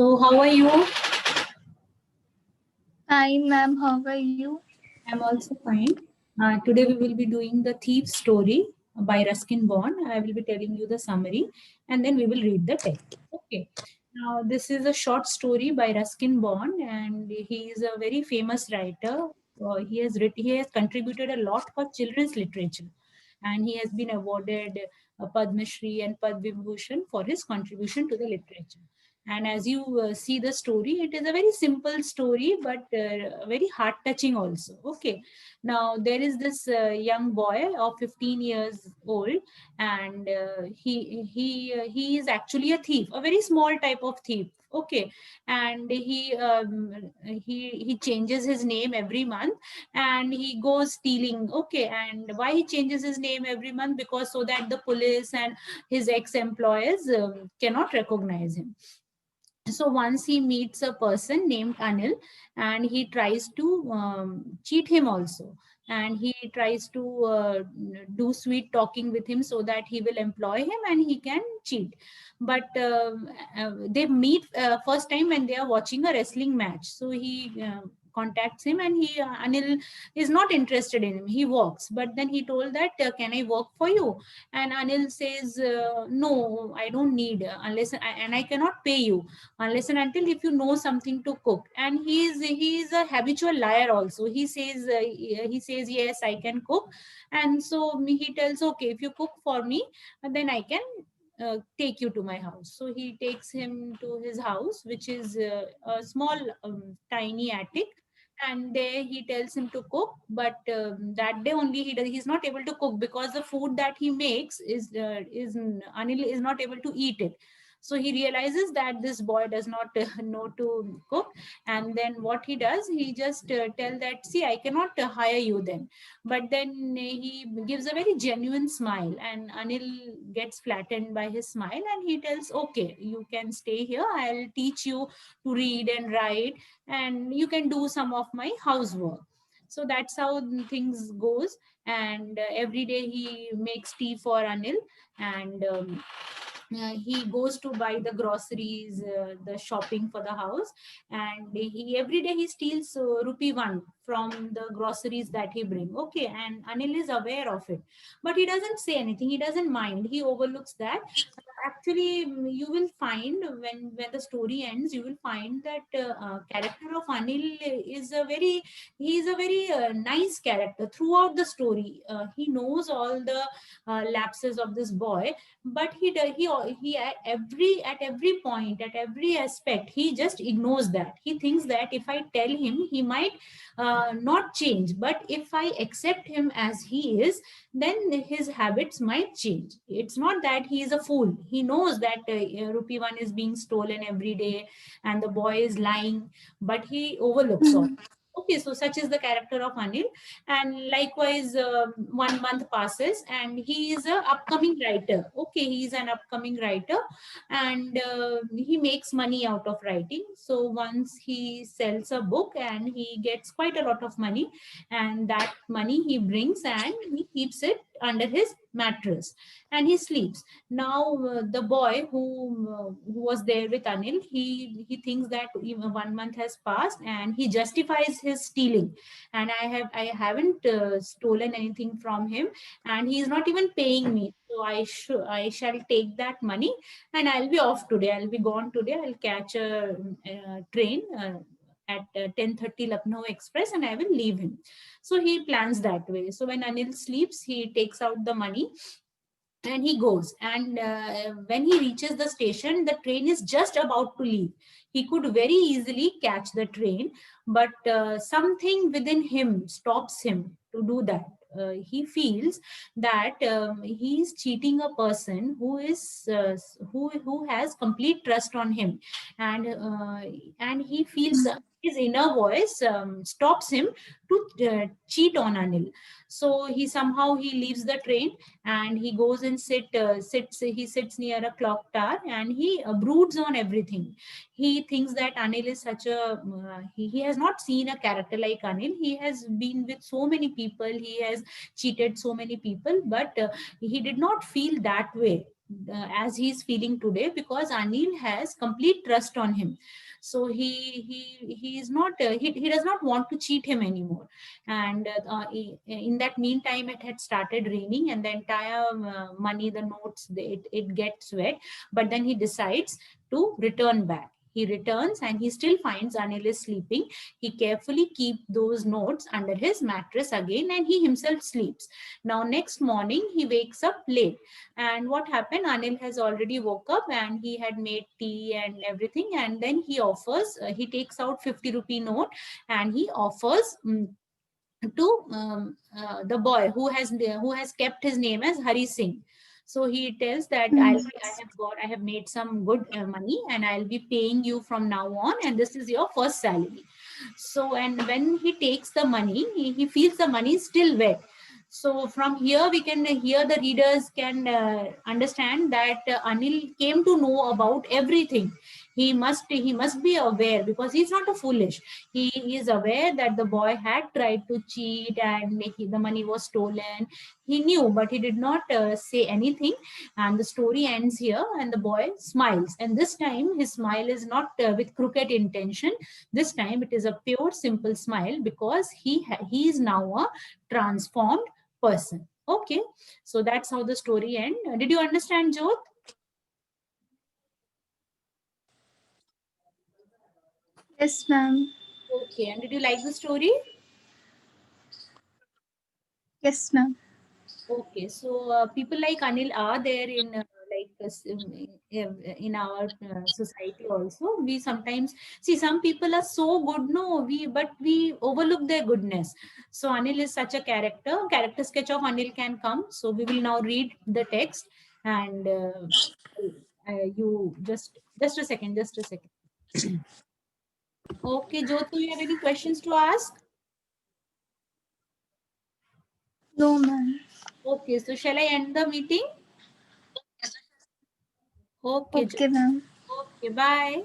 So how are you? Hi, ma'am. How are you? I'm also fine. Today we will be doing the thief story by Ruskin Bond. I will be telling you the summary and then we will read the text. Okay. Now this is a short story by Ruskin Bond and he is a very famous writer. He has contributed a lot for children's literature and he has been awarded Padma Shri and Padma Vibhushan for his contribution to the literature. And as you see the story, it is a very simple story but very heart touching also. Okay. Now there is this young boy of 15 years old, and he is actually a thief, a very small type of thief. Okay. And he changes his name every month and he goes stealing. Okay. And why he changes his name every month? Because so that the police and his ex employers cannot recognize him. So once he meets a person named Anil and he tries to cheat him also, and he tries to do sweet talking with him so that he will employ him and he can cheat. But they meet first time when they are watching a wrestling match. So he contacts him and Anil is not interested in him. He walks, but then he told that can I work for you? And Anil says no, I don't need and I cannot pay you unless and until if you know something to cook. And he is a habitual liar also. He says yes, I can cook. And so he tells, okay, if you cook for me, then I can take you to my house. So he takes him to his house, which is a small tiny attic. And there he tells him to cook, but that day only he's not able to cook because the food that he makes is Anil is not able to eat it. So he realizes that this boy does not know to cook. And then what he does, he just tell that, see, I cannot hire you then. But then he gives a very genuine smile and Anil gets flattened by his smile and he tells, okay, you can stay here, I'll teach you to read and write, and you can do some of my housework. So that's how things goes. And every day he makes tea for Anil. And he goes to buy the groceries, the shopping for the house. And he every day he steals rupee 1 from the groceries that he bring. Okay. And Anil is aware of it, but he doesn't say anything, he doesn't mind, he overlooks that. Actually, you will find when the story ends, you will find that character of Anil is a very he is a very nice character throughout the story. He knows all the lapses of this boy, but he at every point, at every aspect, he just ignores that. He thinks that if I tell him, he might not change, but if I accept him as he is, then his habits might change. It's not that he is a fool. He knows that rupee 1 is being stolen every day and the boy is lying, but he overlooks all. Okay, so such is the character of Anil. And likewise, 1 month passes and he is a upcoming writer. Okay, he is an upcoming writer, and he makes money out of writing. So once he sells a book and he gets quite a lot of money, and that money he brings and he keeps it under his mattress and he sleeps. Now the boy who was there with Anil, he thinks that even 1 month has passed and he justifies his stealing. And I haven't stolen anything from him, and he is not even paying me. So I shall take that money and I'll be off today. I'll be gone today. I'll catch a train at 10:30 Lucknow Express and I will leave him. So he plans that way. So when Anil sleeps, he takes out the money and he goes. And when he reaches the station, the train is just about to leave. He could very easily catch the train, but something within him stops him to do that. He feels that he is cheating a person who has complete trust on him. And he feels his inner voice stops him to cheat on Anil. So he leaves the train and he goes and sits near a clock tower and he broods on everything. He thinks that Anil is such he has not seen a character like Anil. He has been with so many people, he has cheated so many people, but he did not feel that way. as he's feeling today, because Anil has complete trust on him. So he is not he does not want to cheat him anymore. And in that meantime, it had started raining, and the entire money, the notes, it gets wet. But then he decides to return back. He returns and he still finds Anil is sleeping. He carefully keeps those notes under his mattress again, and he himself sleeps. Now next morning he wakes up late, and what happened, Anil has already woke up and he had made tea and everything, and then he offers he takes out 50 rupee note, and he offers to the boy who has kept his name as Hari Singh. So he tells that I have made some good money, and I'll be paying you from now on, and this is your first salary. So, and when he takes the money, he feels the money is still wet. So from here we can hear, the readers can understand that Anil came to know about everything. He must be aware, because he's not a foolish. He is aware that the boy had tried to cheat, and the money was stolen. He knew, but he did not say anything. And the story ends here, and the boy smiles, and this time his smile is not with crooked intention. This time it is a pure simple smile, because he is now a transformed person. Okay, so that's how the story ends. Did you understand, Jyot? Yes, ma'am. Okay, and did you like the story? Yes, ma'am. Okay, so people like Anil are there in in our society also. We sometimes see some people are so good, no, but we overlook their goodness. So Anil is such a character. Character sketch of Anil can come. So we will now read the text, and you just a second, just a second. Okay, Jyotu, you have any questions to ask? No, ma'am. Okay, so shall I end the meeting? Okay, Okay, ma'am. okay, bye.